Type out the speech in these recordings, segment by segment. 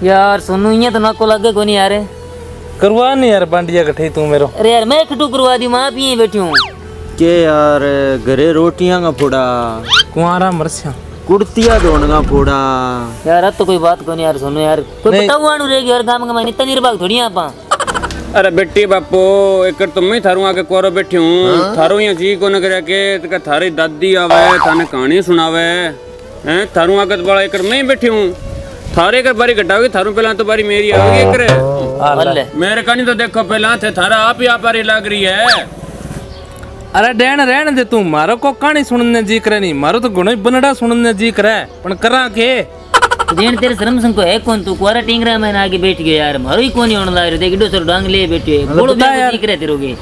यार सोनू इया तो नाको लागे कोनी यार। करवा नहीं यार बांडिया कठे तू मेरो। अरे यार मैं खटू करवा दी मां पिए बैठी हूं के यार घरे रोटियां का फोड़ा कुंवारा मरस्या कुर्तियां धोने का फोड़ा। यार अब तो कोई बात कोनी यार सोनू यार कोई बतावाणु रहेगी यार गांव में इतना निर्भाग थोड़ी आपा। अरे बेटी बापू एक तो मैं थारू आके कोरो बैठी हूँ थारू यहाँ जी को न करे के थारी दादी आवे थाने कहानी सुनावे हैं थारू आके तो बड़ा एक मैं बैठी हूँ थारे कर बारी घटाओगी थारू पहला तो बारी मेरी आओगी एक मेरे कहानी तो देखो पहला थे थारा आप ही आप बारी लग रही है। अरे डैन रहने दे तू मारो को कहानी सुनने जी करे नहीं मारो तो गुण बनड़ा सुनने जी करे पण करा के देन तेरे शर्म संको है कौन तू कुआरा टिंगरा में आगे बैठ गयो यार मारो ही कोनी होने लाग रे देख डो सर डांग ले बैठे बोलो यार ठीक रहे तेरोगे।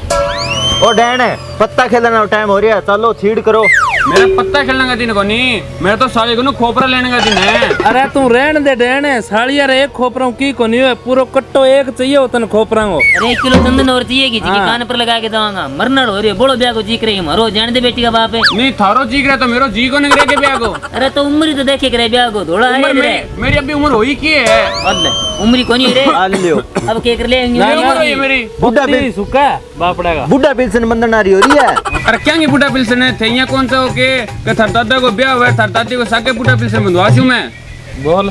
ओ डैन पत्ता खेलने का टाइम हो रहा है चलो छीड़ करो। मेरा पत्ता खेलने का दिन को नहीं मेरा तो साले को खोपरा लेने का दिन है। अरे तू रहने दे डैन सालिया रे एक खोपरा की को नहीं है पूरा कट्टो एक चाहिए होतन खोपरा को। अरे 1 किलो चंदन और चाहिए की कान पर लगा के दवांगा मरनड़ हो रही है बोलो ब्याह को जी करे मारो जान दे बेटी का बाप है। नहीं थारो जी करे तो मेरो जी को नहीं करे के ब्याह को। अरे तो उम्र तो देखे करे ब्याह को थोड़ा है मेरी अभी उम्र होई की है उम्र कोनी रे आ लियो अब के कर ले मेरी बुड्ढा बिल सुका बापड़ा का बुड्ढा पेंशन बंधन आ रही हो रही है। अरे क्या नहीं बुढ़ा पिल्सन है थे यहाँ कौन सा हो के थार दादा को ब्याह हुआ थार दादी को साके बुढ़ा पिल्सन बंधवासी हूँ मैं। बोल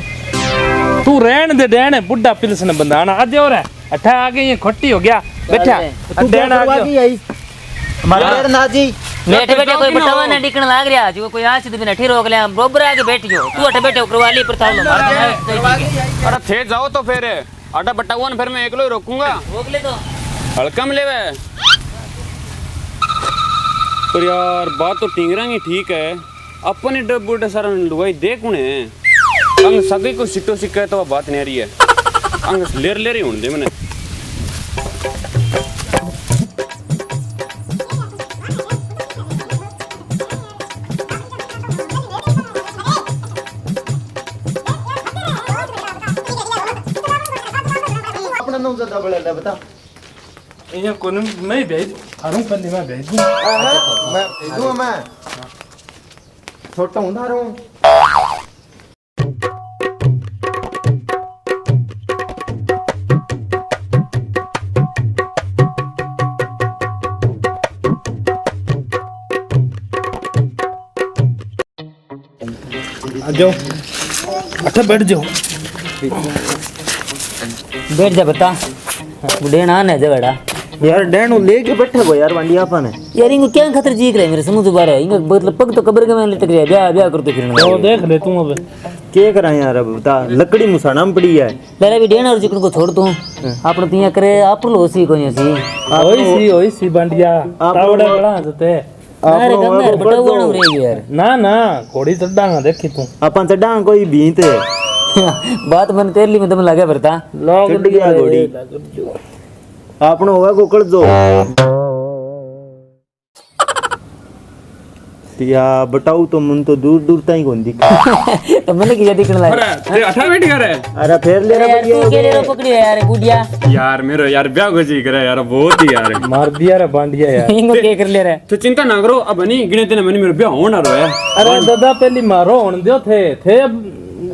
तू रहने दे डैन बुड्ढा पिल्सन बंधाना आज और है अठा आगे ये खोटी हो गया बैठा तू डैन आ गया हमारा डैन ना जी बैठे बैठे कोई बटावा ना टिकन लाग रहा जो कोई आज तो बिना ठीक रोक ले बरोबर आके बैठ गयो तू अठे बैठे करवा ली पर ताल अरे थे जाओ तो फिर आटा बटावा फिर मैं एकलो ही रोकूंगा रोक ले तो हल्का में लेवे। पर यार बात तो टिंगरांगी ठीक है अपने डब्बूटे सारा लुगाई देख उन्हें अंग सगे को सिट्टो सिक्का है तो बात नहीं आ रही है अंग लेर ले रही हूं दे मैंने। अपना नाम ज्यादा बड़ा बता ये कोन मैं भेज थारू पहले मैं भेज दूं मैं भेजूंगा मैं छोटा हूं रहा हूं। आ जाओ अच्छा बैठ जाओ बैठ जा बता बुढ़े ना ने जा बेटा यार डैन लेके बैठे हो यार वंडिया अपन यार इनको क्या खतर जी करे मेरे समझ बाहर है इनको मतलब पग तो कब्र के में लटक रहा है ब्याह ब्याह करते फिरना वो देख ले तू अब के करा यार अब बता लकड़ी मुसाना में पड़ी है पहले भी डेन और जिकन को छोड़ दूं आपने पिया करे आप लोसी कोनी सी ओई सी बांडिया तावड़ा बड़ा जते अरे कम यार बटा वो ना रही यार ना घोड़ी चढ़ांगा देखी तू अपन चढ़ा कोई भींत बात मन तेरली में तुम लगे भरता चढ़ गया घोड़ी आपनो होगा गोकड़ जो या बताऊ तो मन तो दूर दूर ताई कोन दिख तो मैंने किया दिखने लगा अरे अठा बैठ करे अरे फिर ले रहा यार तू के ले रो पकड़ी है यार गुडिया यार मेरो यार ब्याह को जी करे यार बहुत ही यार मार दिया रे बांडिया यार इनको के कर ले रहा तो चिंता ना करो अब नहीं गिने तेने मैंने मेरो ब्याह होना रो है। अरे दादा पहली मारो होने दो थे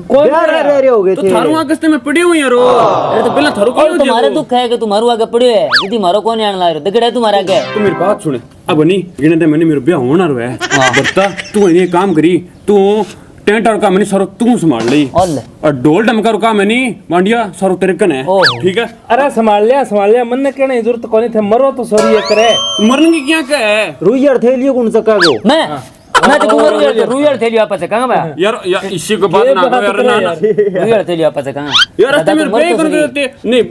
कोई रे हो गए तो थारू आगस्ते में पड़ी हुई यारो अरे तो पहले थारू और तुम्हारे दुख है कि तुम्हारू आगे पड़े है यदि मारो कौन आने ला रहे दगड़ा तुम्हारा आगे तू मेरी बात सुने अब नहीं गिने ते मैंने मेरो ब्याह होना रो है बता तू ये काम करी तू टेंट और काम नहीं सारो तू संभाल ली और ढोल ढमका काम है नहीं मांडिया सारो तेरे कन है ठीक है। अरे संभाल लिया मन ने कहने की जरूरत कोनी थे मरो तो सॉरी करे मरने की क्या है रुइयर थे लियो कौन सका गो मैं तो रुइयर थे लियो आपस कहां बा यार इसी को बात ना करो यार ना रुइयर थे लियो आपस कहां यार तुम मेरे पे कर देते नहीं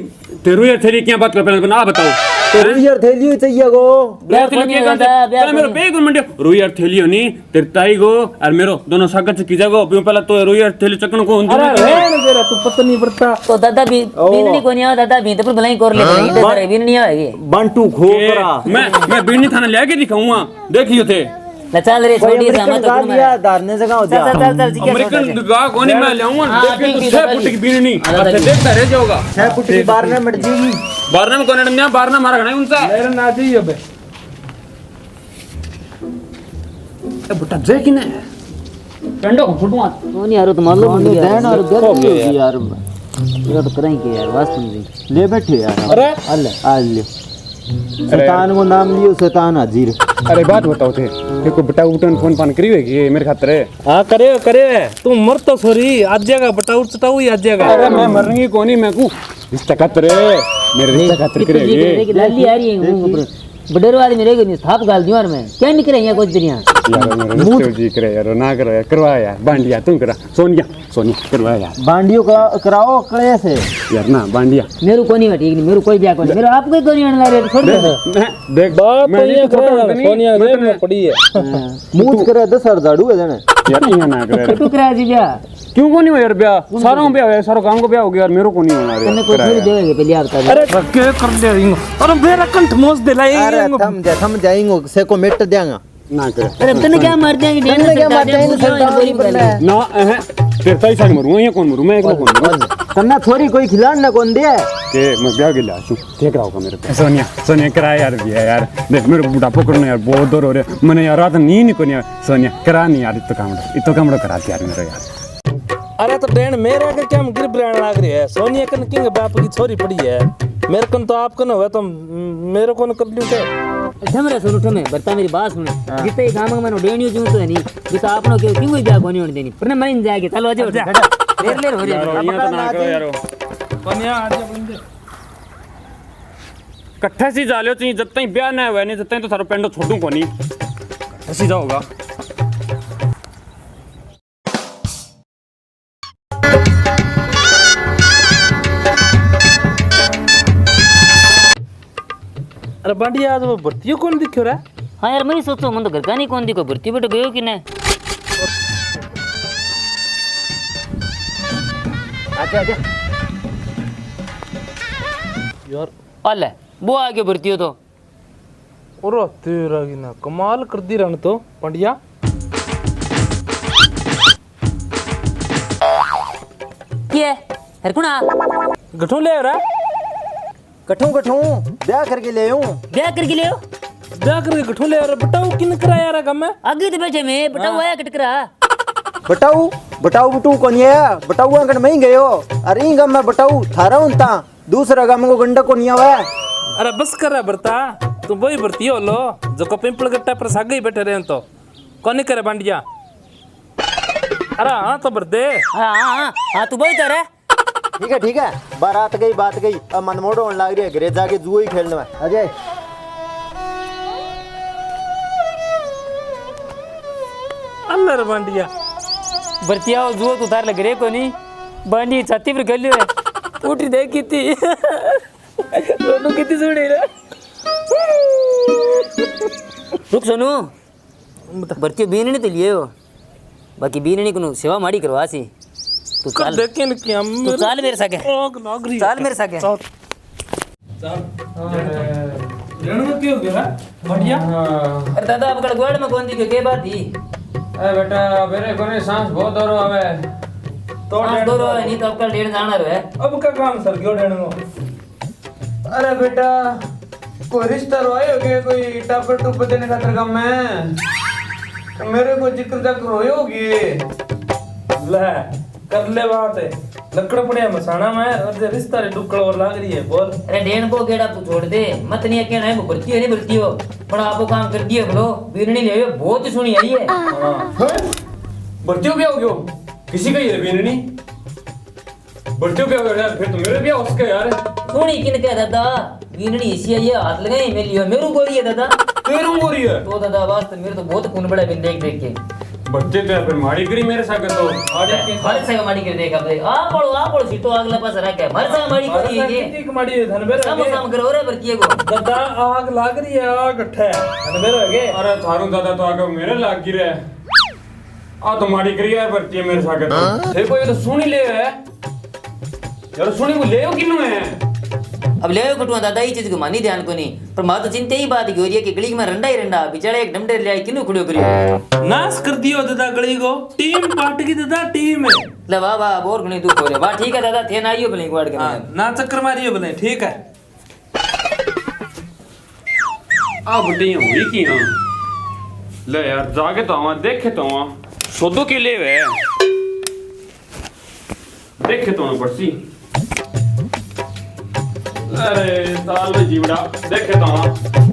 ते रुइयर थे क्या बात कर पहले ना बताओ तो रुइयर थे लियो चाहिए गो रुइयर थे क्या करते पहले मेरे पे कर मंडे रुइयर थे लियो नहीं तेरे ताई गो और मेरो दोनों सागत से कीजा गो पहले तो रुइयर थे चकन को अरे रहने दे रे तू पत्नी पड़ता तो दादा भी बीननी को नहीं आ दादा भी तो पर भलाई कर ले इधर सारे बीननी आएगी बंटू खोकरा मैं बीनी थाना लेके दिखाऊंगा देखियो थे ना चल रे छोड़ी सामा तो तुम दारने जगह हो जा चल अमेरिकन गा कोनी मैं लाऊंगा देख के 6 फुट की बीनी अच्छा देखता रह जाओगा 6 फुट की बारने मट जाएगी बारने में कोने ना बारना मारा गना उनसा मेरे ना चाहिए बे ए बेटा जे किने पेंडो को फुटवा नहीं यार तो मान लो देन और देन यार ये तो करेंगे यार वास्तव में। ले बैठे यार। अरे अल्ले आ ले। शैतान को नाम लियो, शैतान हाजिर। अरे बात बताओ थे देखो बेटा उठन फोन पान करी है मेरे खातिर। हाँ करे तू मर तो सॉरी आज जाएगा बटाऊ चटाऊ ही आज जाएगा। अरे मैं मरनी कोनी मैं को रिश्ता खातिर मेरे रिश्ता खातिर करेगी लाली आ रही है बडर वाली मेरे को थाप गाल दियो यार मैं क्या निकल रही है कुछ दिनिया यार मेरे रिश्ते जी करे यार ना करो यार करवा यार बांडिया तू करा सोनिया करवा यार बांडियो कराओ कड़े से यार ना बांडिया मेरू कोनी है ठीक नहीं मेरू कोई ब्याह कोनी मेरू आपको ही कोनी आने रहे छोड़ दे देख बात तो ये फोटो सोनिया देख में पड़ी है। मुंह करे 10 झाड़ू है जने यार ये ना करे छोटू करा जी ब्याह क्यों को नहीं हो यार ब्याह सारों ब्याह है सारों काम को ब्याह हो गया यार मेरे को नहीं होना तन्ने कोई थोड़ी देवेंगे पहले आप बता अरे के कर दे इंगो अरे मेरा कंठ मोस दे लाई अरे थम जाएंगे से को मिट देंगे ना करे अरे तन्ने क्या मार देंगे डेढ़ तन्ने क्या मार से देंगे, बोली बोली बोली ना फिर तई साथ मरूंगा या कौन मरूं मैं एक कौन मरूं तन्ना थोड़ी कोई खिलान ना कौन दे के मैं ब्याह के लाशू ठीक रहा होगा मेरे पे सोनिया करा यार ब्याह यार देख मेरे बूढ़ा पकड़ना यार बहुत दूर हो रहा मैंने यार रात नींद को नहीं सोनिया करा नहीं यार इतो कामड़ो करा यार मेरा यार। अरे तो डेन मेरे के क्या गिर ब्रांड लाग रही है सोनिया कन किंग बाप की छोरी पड़ी है मेरे कन तो आप कन हुआ तो मेरे को न कर लियो के ठमरे सुनो ठमे बता मेरी बात सुनो जिते गाम में डेणियो जू तो नहीं जिते आपनो के क्यों कोई ब्याह कोनी होने देनी पर मरीन जाएगी चलो अजे लेर हो यार रही ये तो ना करो यार कन्या आज बंदे कट्ठे सी जालियो ती जब तक ब्याह ना हुआ नहीं जब तक तो थारो पेंडो छोड़ू कोनी ऐसी जाओगा। अरे बांडिया आज वो भर्तियों कौन दिखो रहा है। हाँ यार मैं सोचो मन तो घर का नहीं कौन दिखो भर्ती बेटा गयो कि नहीं आजा यार अल्ले वो आ गयो भर्ती हो तो और तेरा की ना कमाल कर दी रन तो पांडिया ये हरकुणा गठू ले रहा कठू ब्याह करके ले आऊं ब्याह करके ले जाकर गठू ले रहा बताओ किन कराया रहा गम में आगे तो बैठे मैं बटाऊ आया कटकरा बटाऊ कौन है बटाऊ अंकड़ में ही गयो अरे इन गम में बटाऊ थारा उनता दूसरा गम को गंडक को नहीं आवा अरे बस कर रहा बरता तुम वही भर्ती हो लो जो को पिंपल गट्टा पर सागे ही बैठे रहे तो कौन नहीं करे बांडिया अरे हाँ तो बरदे हाँ तू बोल तो रे ठीक है बात गई अब मनमोड़ो होने लग रही है घरे जाके जुआ ही खेलने में अजय अल्लाह रे बांडिया भर्तिया जुओ तो उतार लग रहे को नहीं बांडी छाती पर गलियो है उठी देख कितनी दोनों कितनी सुनी रे रुक सोनू भर्ती बीननी तो लिए हो बाकी बीननी को सेवा माड़ी करवासी तू चाल देखे न कि हम तू चाल मेरे सागे ओग लग रही चाल मेरे सागे चल रेणु क्यों गया बांडिया अरे दादा अब गड़गड़ में कौन दी के बात थी अरे बेटा मेरे कोने सांस बहुत दौरो आवे तो दो रो नहीं तो अब कल डेढ़ जाना है अब का काम सर क्यों रेणु अरे बेटा कोई रिश्ता रोए हो गया कोई टापर टूप देने खातिर कम है मेरे को जिक्र तक रोए होगी ले कर ले बात है लकड़ पड़े मसाना में और जे रिश्ता रे डुक्कड़ और लाग रही है बोल अरे डेढ़ को गेड़ा तू छोड़ दे मत नहीं कहना है वो भर्ती है नहीं भर्ती हो पर आपको काम कर दिया बोलो बीरनी ले बहुत ही सुनी आई है बच्चों क्या हो गया किसी का ही है बीननी बच्चों क्या हो गया यार फिर तो मेरे भी उसके यार सुनी किन क्या दादा बीरनी इसी आई है हाथ लगाई मैं लियो मेरू गोरी है दादा तेरू गोरी है तो दादा वास्तव मेरे तो बहुत खून बड़ा बिन देख के बच्चे तो फिर माड़ी करी मेरे साथ तो हर सगा माड़ी कर देगा अपने आ पड़ो सीटो अगला पास रख के हर सगा माड़ी करी है ये ठीक माड़ी है धन बेर सब काम करो रे भर्ती को दादा आग लाग रही है आग ठे धन बेर होगे अरे थारू दादा तो आगे मेरे लाग गिरे आ तो माड़ी करी है बच्ची है मेरे साथ तो देखो ये तो सुनी ले है यार सुनी को ले हो किनु है अब ले कटुआ दादा ही चीज को मानी ध्यान को नहीं पर मां तो चिंता ही बात की हो रही है कि गली में रंडा ही रंडा बेचारा एक डमडे ले आई किनु खड़ो करियो नाश कर दियो दादा गली को टीम पार्ट की दादा टीम है ले वाह वाह बोर गणी दुख हो रे वाह ठीक है दादा थे ना आइयो भले एक बार के ना चक्कर मारियो भले ठीक है आ बुड्ढी हुई की ना ले यार जाके तो आवा देखे तो आवा सोदो के ले वे देखे तो ना पड़सी अरे साल में जीवड़ा देखे तो